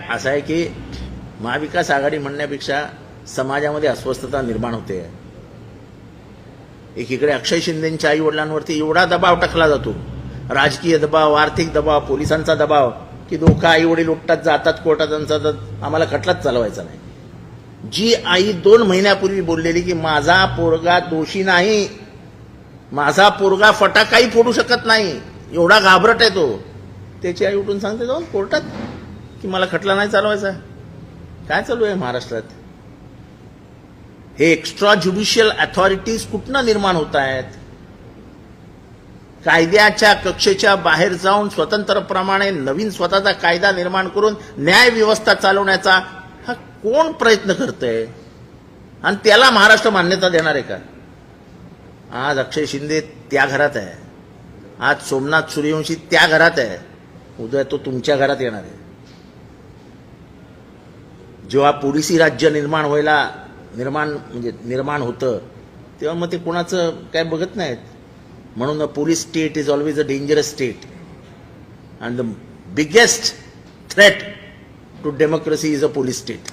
असं आहे की महाविकास आघाडी म्हणण्यापेक्षा समाजामध्ये अस्वस्थता निर्माण होते. एकीकडे अक्षय शिंदेच्या आई वडिलांवरती एवढा दबाव टाकला जातो, राजकीय दबाव, आर्थिक दबाव, पोलिसांचा दबाव, की दोघं आई वडील उठतात जातात कोर्टात, आम्हाला खटलाच चालवायचा नाही. जी आई 2 महिन्यापूर्वी बोललेली की माझा पोरगा दोषी नाही, माझा पोरगा फटाकाही फोडू शकत नाही, एवढा घाबरट आहे तो, त्याची आई उठून सांगते जाऊन कोर्टात की मला खटला नाही चालवायचा. काय चालू आहे महाराष्ट्रात? हे एक्स्ट्रा ज्युडिशियल अथॉरिटीज कुठनं निर्माण होत आहेत? कायद्याच्या कक्षेच्या बाहेर जाऊन स्वतंत्रप्रमाणे नवीन स्वतःचा कायदा निर्माण करून न्याय व्यवस्था चालवण्याचा हा कोण प्रयत्न करतंय? आणि त्याला महाराष्ट्र मान्यता देणार आहे का? आज अक्षय शिंदे त्या घरात आहे, आज सोमनाथ सूर्यवंशी त्या घरात आहे, उद्या तो तुमच्या घरात येणार आहे. जेव्हा पोलिसी राज्य निर्माण होतं तेव्हा मग ते कोणाचं काय बघत नाहीत. म्हणून police state is always a dangerous state and the biggest threat to democracy is a police state.